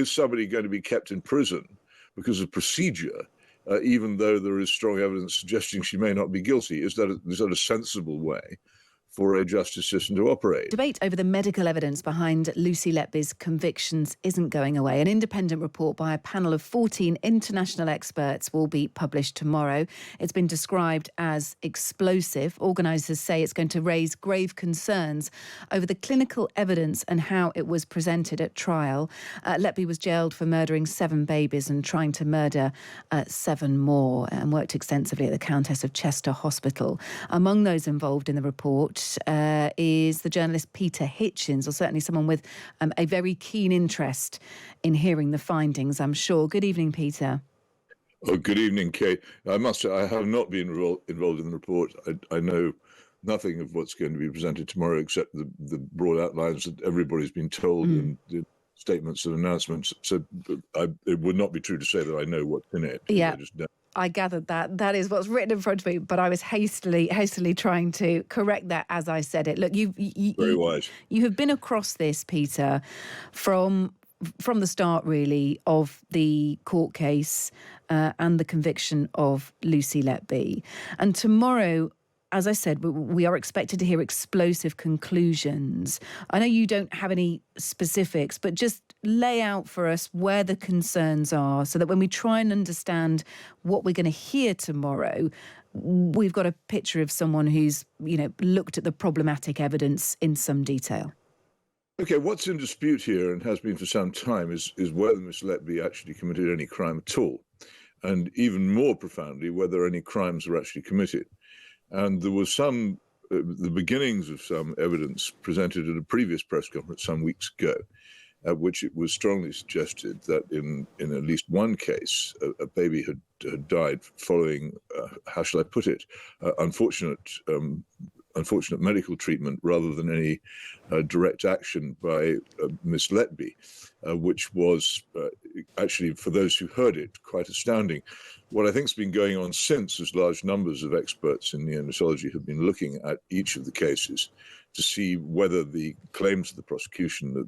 is somebody going to be kept in prison because of procedure, even though there is strong evidence suggesting she may not be guilty? Is that a sensible way for a justice system to operate? Debate over the medical evidence behind Lucy Letby's convictions isn't going away. An independent report by a panel of 14 international experts will be published tomorrow. It's been described as explosive. Organisers say it's going to raise grave concerns over the clinical evidence and how it was presented at trial. Letby was jailed for murdering 7 babies and trying to murder 7 more, and worked extensively at the Countess of Chester Hospital. Among those involved in the report is the journalist Peter Hitchens, or certainly someone with a very keen interest in hearing the findings, I'm sure. Good evening, Peter. Oh, good evening, Kate. I have not been involved in the report. I know nothing of what's going to be presented tomorrow except the broad outlines that everybody's been told in the statements and announcements. So it would not be true to say that I know what's in it. Yeah. I just don't. I gathered that. That is what's written in front of me, but I was hastily trying to correct that as I said it. Look, Very wise. You have been across this, Peter, from the start, really, of the court case and the conviction of Lucy Letby. And tomorrow, as I said, we are expected to hear explosive conclusions. I know you don't have any specifics, but just lay out for us where the concerns are so that when we try and understand what we're going to hear tomorrow, we've got a picture of someone who's, looked at the problematic evidence in some detail. Okay, what's in dispute here, and has been for some time, is whether Miss Letby actually committed any crime at all, and even more profoundly, whether any crimes were actually committed. And there was the beginnings of some evidence presented at a previous press conference some weeks ago, at which it was strongly suggested that in at least one case, a baby had died following, how shall I put it, unfortunate medical treatment rather than any direct action by Miss Letby, which was actually, for those who heard it, quite astounding. What I think has been going on since is large numbers of experts in neonatology have been looking at each of the cases to see whether the claims of the prosecution that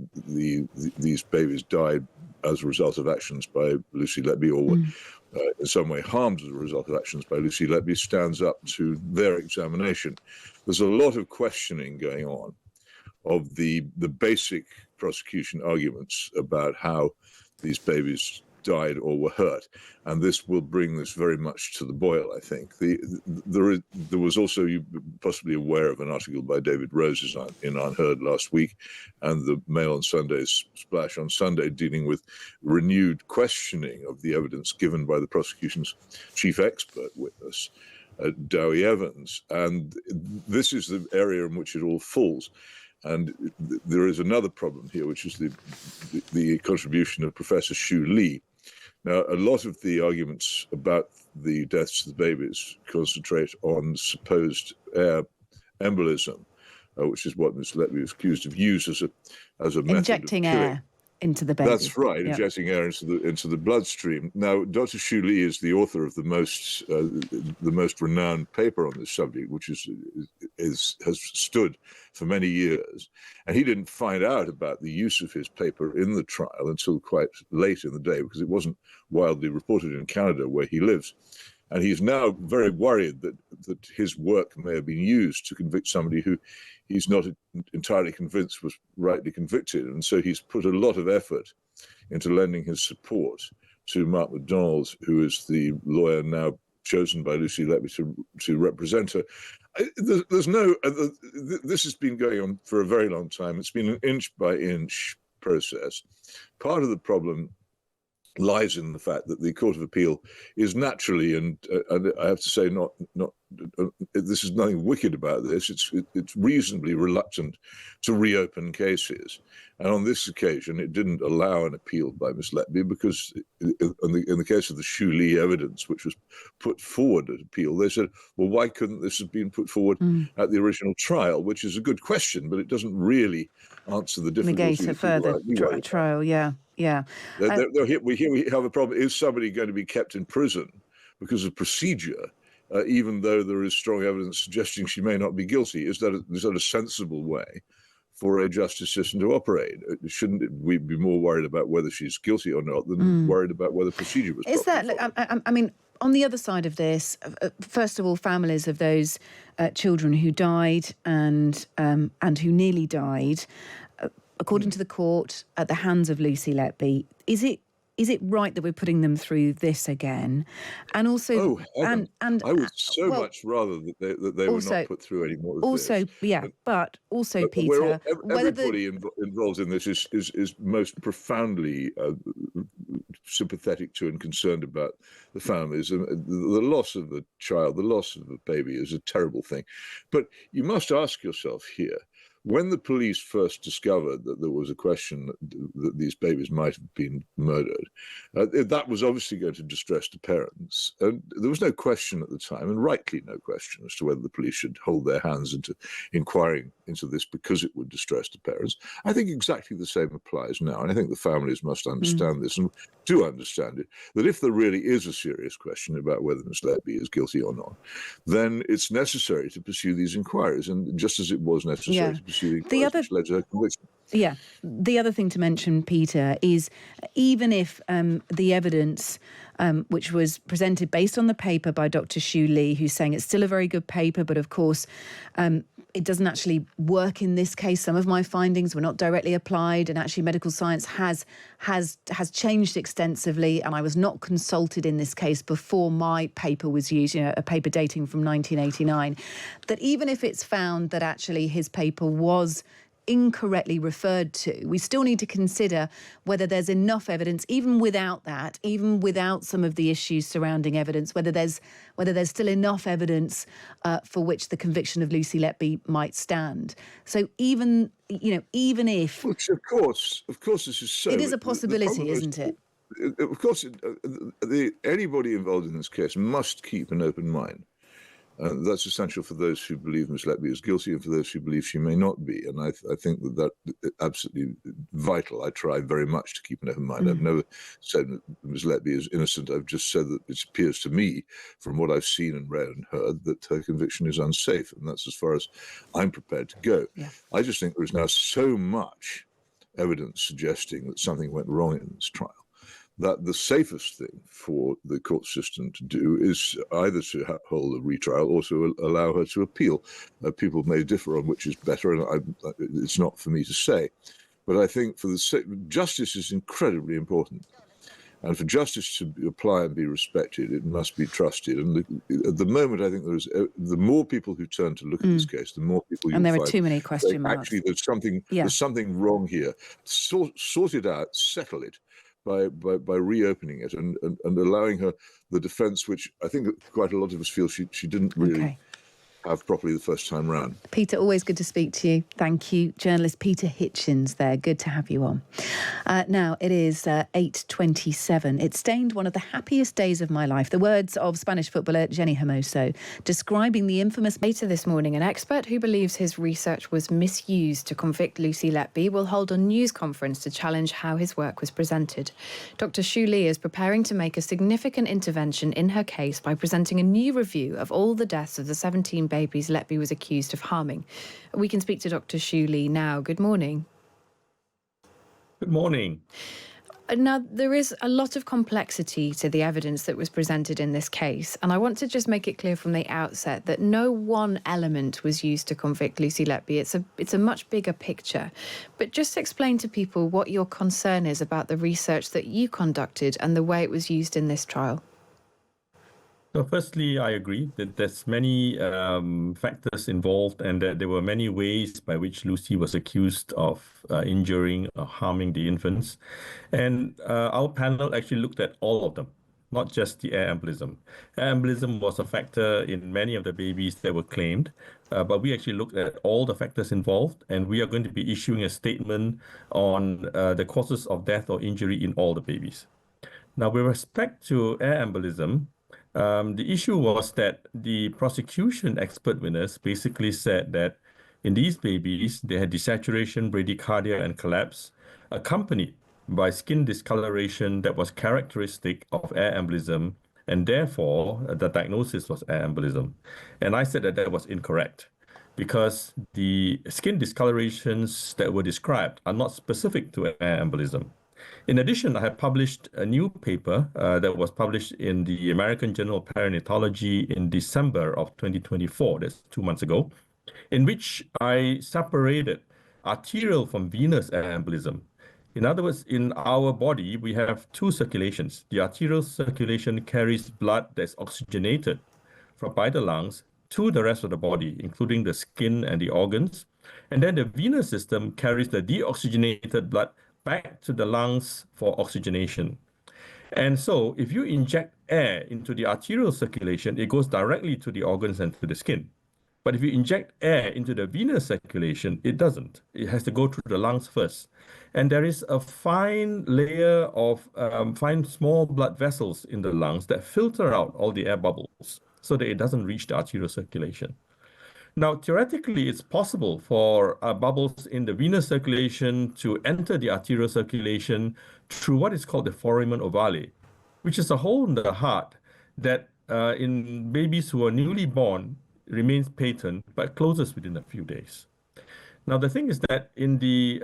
these babies died as a result of actions by Lucy Letby or in some way harmed as a result of actions by Lucy Letby stands up to their examination. There's a lot of questioning going on of the basic prosecution arguments about how these babies died or were hurt, and this will bring this very much to the boil, I think. There was also, you're possibly aware of an article by David Rose in Unheard last week, and the Mail on Sunday's splash on Sunday dealing with renewed questioning of the evidence given by the prosecution's chief expert witness, Dowie Evans. And this is the area in which it all falls. And there is another problem here, which is the contribution of Professor Xu Li. Now, a lot of the arguments about the deaths of the babies concentrate on supposed air embolism, which is what Ms. Letby was accused of use as a method injecting of killing. air into the baby. That's right, Yep. Injecting air into the bloodstream. Now, Dr. Xu Li is the author of the most renowned paper on this subject, which has stood for many years, and he didn't find out about the use of his paper in the trial until quite late in the day, because it wasn't widely reported in Canada, where he lives. And he's now very worried that his work may have been used to convict somebody who he's not entirely convinced was rightly convicted. And so he's put a lot of effort into lending his support to Mark MacDonald, who is the lawyer now chosen by Lucy Letby to represent her. This has been going on for a very long time. It's been an inch by inch process. Part of the problem lies in the fact that the Court of Appeal is naturally, and I have to say, not this is nothing wicked about this. It's reasonably reluctant to reopen cases, and on this occasion, it didn't allow an appeal by Ms. Letby because, in the case of the Xu Li evidence, which was put forward at appeal, they said, "Well, why couldn't this have been put forward at the original trial?" Which is a good question, but it doesn't really answer the difficulty. Negate a further trial, yeah. We have a problem. Is somebody going to be kept in prison because of procedure, even though there is strong evidence suggesting she may not be guilty? Is that a sensible way for a justice system to operate. Shouldn't we be more worried about whether she's guilty or not than worried about whether procedure was properly followed? I mean, on the other side of this, first of all, families of those children who died and who nearly died, according to the court, at the hands of Lucy Letby, is it right that we're putting them through this again? And also, and I would much rather that they were not put through any more of this. But Peter, everybody involved in this is most profoundly sympathetic to and concerned about the families. And the loss of a child, the loss of a baby is a terrible thing. But you must ask yourself here, when the police first discovered that there was a question that these babies might have been murdered, that was obviously going to distress the parents. And there was no question at the time, and rightly no question, as to whether the police should hold their hands into inquiring into this because it would distress the parents. I think exactly the same applies now. And I think the families must understand this and do understand it, that if there really is a serious question about whether Miss Letby is guilty or not, then it's necessary to pursue these inquiries. And just as it was necessary to pursue the inquiries which led to her conviction. Yeah. The other thing to mention, Peter, is even if the evidence which was presented based on the paper by Dr. Xu Li, who's saying it's still a very good paper, but of course it doesn't actually work in this case. Some of my findings were not directly applied, and actually medical science has changed extensively, and I was not consulted in this case before my paper was used, a paper dating from 1989, that even if it's found that actually his paper was incorrectly referred to, we still need to consider whether there's enough evidence, even without that, even without some of the issues surrounding evidence, whether there's still enough evidence for which the conviction of Lucy Letby might stand. So even if, which of course this is so, it is a possibility, isn't it? Of course, anybody involved in this case must keep an open mind. That's essential for those who believe Miss Letby is guilty and for those who believe she may not be. And I think that is absolutely vital. I try very much to keep an open mind. I've never said that Miss Letby is innocent. I've just said that it appears to me, from what I've seen and read and heard, that her conviction is unsafe. And that's as far as I'm prepared to go. Yeah. I just think there is now so much evidence suggesting that something went wrong in this trial, that the safest thing for the court system to do is either to hold a retrial or to allow her to appeal. People may differ on which is better, and it's not for me to say. But I think for justice is incredibly important. And for justice to apply and be respected, it must be trusted. And at the moment, I think the more people who turn to look at this case, the more people you find. And there are too many question marks. Actually, there's something wrong here. Sort it out, settle it. By reopening it and allowing her the defence, which I think quite a lot of us feel she didn't really have properly the first time round. Peter, always good to speak to you. Thank you. Journalist Peter Hitchens there. Good to have you on. Now, it is 8:27. It stained one of the happiest days of my life. The words of Spanish footballer Jenny Hermoso, describing the infamous... Later this morning, an expert who believes his research was misused to convict Lucy Letby will hold a news conference to challenge how his work was presented. Dr. Xu Li is preparing to make a significant intervention in her case by presenting a new review of all the deaths of the 17 babies Letby was accused of harming. We can speak to Dr. Xu Li now. Good morning. Good morning. Now, there is a lot of complexity to the evidence that was presented in this case, and I want to just make it clear from the outset that no one element was used to convict Lucy Letby. It's a much bigger picture. But just explain to people what your concern is about the research that you conducted and the way it was used in this trial. So firstly, I agree that there's many factors involved and that there were many ways by which Lucy was accused of injuring or harming the infants. And our panel actually looked at all of them, not just the air embolism. Air embolism was a factor in many of the babies that were claimed, but we actually looked at all the factors involved, and we are going to be issuing a statement on the causes of death or injury in all the babies. Now, with respect to air embolism, the issue was that the prosecution expert witness basically said that in these babies, they had desaturation, bradycardia, and collapse, accompanied by skin discoloration that was characteristic of air embolism, and therefore the diagnosis was air embolism. And I said that that was incorrect. because the skin discolorations that were described are not specific to air embolism. In addition, I have published a new paper that was published in the American Journal of Perinatology in December of 2024, that's 2 months ago, in which I separated arterial from venous air embolism. In other words, in our body, we have two circulations. The arterial circulation carries blood that's oxygenated by the lungs to the rest of the body, including the skin and the organs. And then the venous system carries the deoxygenated blood back to the lungs for oxygenation. And so if you inject air into the arterial circulation, it goes directly to the organs and to the skin. But if you inject air into the venous circulation, it doesn't. It has to go through the lungs first. And there is a fine layer of fine small blood vessels in the lungs that filter out all the air bubbles so that it doesn't reach the arterial circulation. Now, theoretically, it's possible for bubbles in the venous circulation to enter the arterial circulation through what is called the foramen ovale, which is a hole in the heart that in babies who are newly born remains patent but closes within a few days. Now, the thing is that in the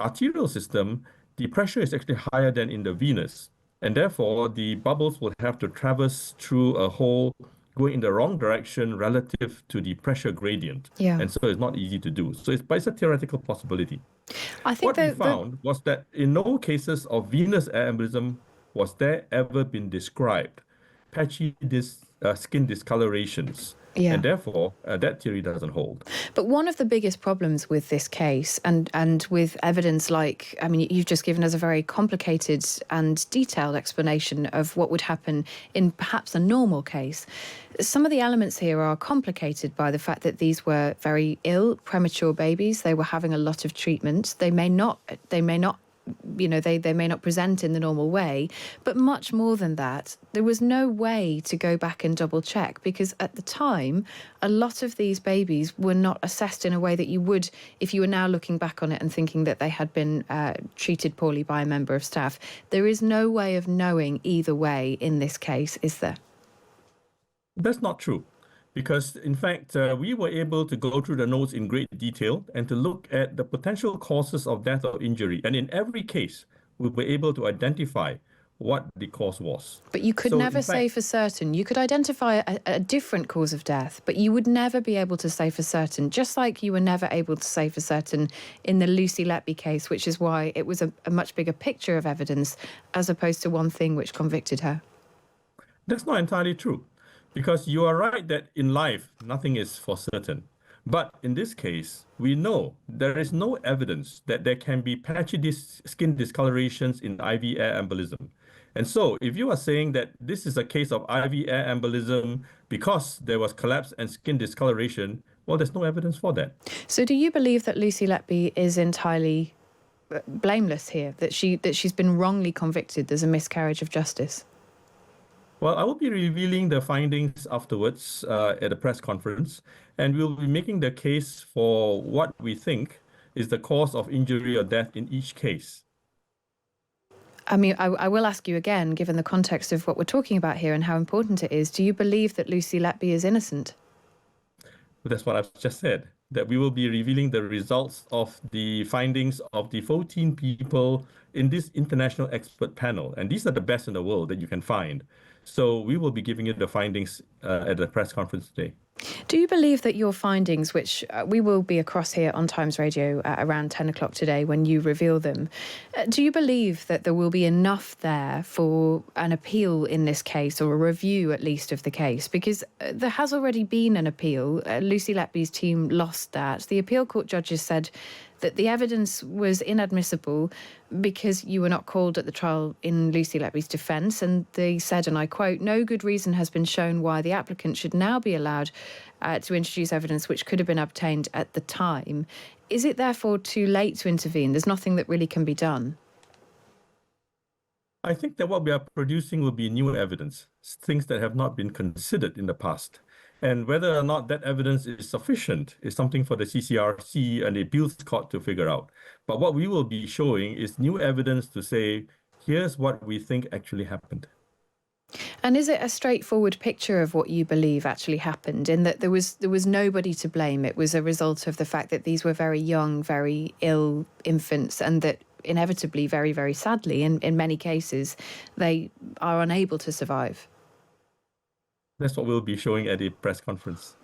arterial system, the pressure is actually higher than in the venous, and therefore the bubbles will have to traverse through a hole going in the wrong direction relative to the pressure gradient. Yeah. And so it's not easy to do. So it's a theoretical possibility. I think what we found was that in no cases of venous air embolism was there ever been described patchy skin discolorations. Yeah. And therefore, that theory doesn't hold. But one of the biggest problems with this case and with evidence like, I mean, you've just given us a very complicated and detailed explanation of what would happen in perhaps a normal case. Some of the elements here are complicated by the fact that these were very ill, premature babies. They were having a lot of treatment. They may not they may not present in the normal way, but much more than that, there was no way to go back and double check, because at the time, a lot of these babies were not assessed in a way that you would if you were now looking back on it and thinking that they had been treated poorly by a member of staff. There is no way of knowing either way in this case, is there? That's not true. Because, in fact, we were able to go through the notes in great detail and to look at the potential causes of death or injury. And in every case, we were able to identify what the cause was. But you could never say for certain. You could identify a different cause of death, but you would never be able to say for certain, just like you were never able to say for certain in the Lucy Letby case, which is why it was a much bigger picture of evidence as opposed to one thing which convicted her. That's not entirely true. Because you are right that in life, nothing is for certain. But in this case, we know there is no evidence that there can be patchy skin discolorations in IV air embolism. And so if you are saying that this is a case of IV air embolism because there was collapse and skin discoloration, well, there's no evidence for that. So do you believe that Lucy Letby is entirely blameless here, that she's been wrongly convicted? There's a miscarriage of justice? Well, I will be revealing the findings afterwards at a press conference, and we'll be making the case for what we think is the cause of injury or death in each case. I mean, I will ask you again, given the context of what we're talking about here and how important it is, do you believe that Lucy Letby is innocent? That's what I've just said, that we will be revealing the results of the findings of the 14 people in this international expert panel. And these are the best in the world that you can find. So we will be giving you the findings at the press conference today. Do you believe that your findings, which we will be across here on Times Radio at around 10 o'clock today when you reveal them, do you believe that there will be enough there for an appeal in this case, or a review at least of the case? Because there has already been an appeal. Lucy Letby's team lost that. The appeal court judges said that the evidence was inadmissible because you were not called at the trial in Lucy Letby's defence. And they said, and I quote, "No good reason has been shown why the applicant should now be allowed to introduce evidence which could have been obtained at the time." Is it therefore too late to intervene? There's nothing that really can be done? I think that what we are producing will be new evidence, things that have not been considered in the past. And whether or not that evidence is sufficient is something for the CCRC and the appeals court to figure out. But what we will be showing is new evidence to say, here's what we think actually happened. And is it a straightforward picture of what you believe actually happened, in that there was nobody to blame? It was a result of the fact that these were very young, very ill infants, and that inevitably, very, very sadly, in many cases, they are unable to survive. That's what we'll be showing at the press conference.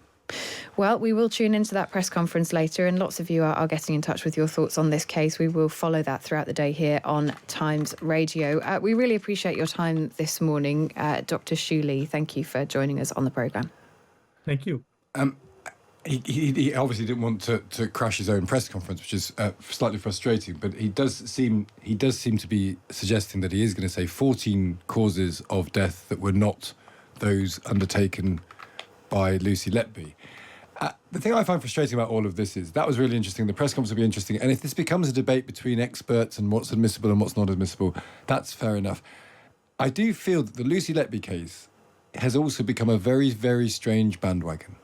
Well, we will tune into that press conference later, and lots of you are getting in touch with your thoughts on this case. We will follow that throughout the day here on Times Radio. We really appreciate your time this morning, Dr. Shu Lee. Thank you for joining us on the programme. Thank you. He obviously didn't want to crash his own press conference, which is slightly frustrating. But he does seem to be suggesting that he is going to say 14 causes of death that were not those undertaken by Lucy Letby. The thing I find frustrating about all of this is that was really interesting. The press conference will be interesting. And if this becomes a debate between experts and what's admissible and what's not admissible, that's fair enough. I do feel that the Lucy Letby case has also become a very, very strange bandwagon.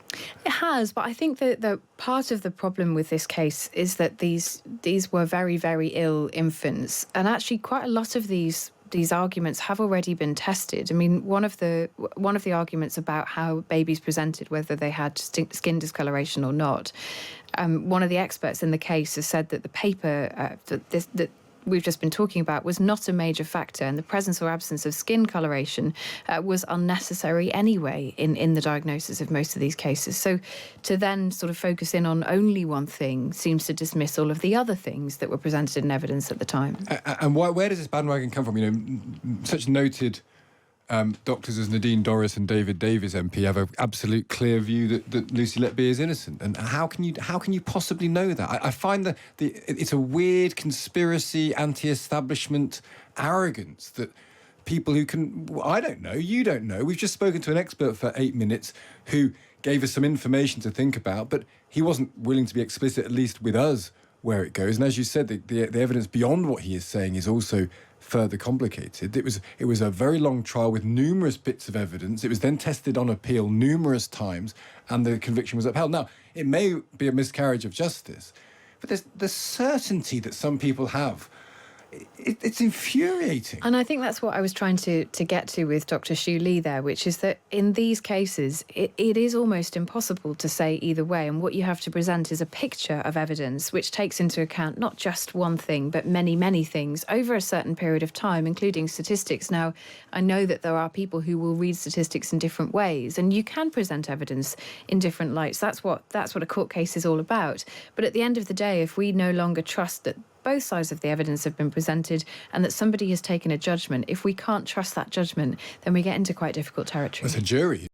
It has, but I think that the part of the problem with this case is that these were very, very ill infants, and actually quite a lot of these arguments have already been tested. I mean, one of the arguments about how babies presented, whether they had skin discoloration or not, one of the experts in the case has said that the paper that we've just been talking about was not a major factor, and the presence or absence of skin coloration was unnecessary anyway in the diagnosis of most of these cases. So to then sort of focus in on only one thing seems to dismiss all of the other things that were presented in evidence at the time. And where does this bandwagon come from? You know, such noted doctors as Nadine Dorris and David Davies MP have an absolute clear view that Lucy Letby is innocent. And how can you possibly know that? I find that it's a weird conspiracy, anti-establishment arrogance that people who can... I don't know, you don't know. We've just spoken to an expert for 8 minutes who gave us some information to think about, but he wasn't willing to be explicit, at least with us, where it goes. And as you said, the evidence beyond what he is saying is also further complicated. It was a very long trial with numerous bits of evidence. It was then tested on appeal numerous times, and the conviction was upheld. Now, it may be a miscarriage of justice, but there's the certainty that some people have. It's infuriating. And I think that's what I was trying to get to with Dr. Shu Lee there, which is that in these cases, it is almost impossible to say either way. And what you have to present is a picture of evidence which takes into account not just one thing, but many, many things over a certain period of time, including statistics. Now, I know that there are people who will read statistics in different ways, and you can present evidence in different lights. That's what a court case is all about. But at the end of the day, if we no longer trust that both sides of the evidence have been presented and that somebody has taken a judgment, if we can't trust that judgment, then we get into quite difficult territory. As a jury,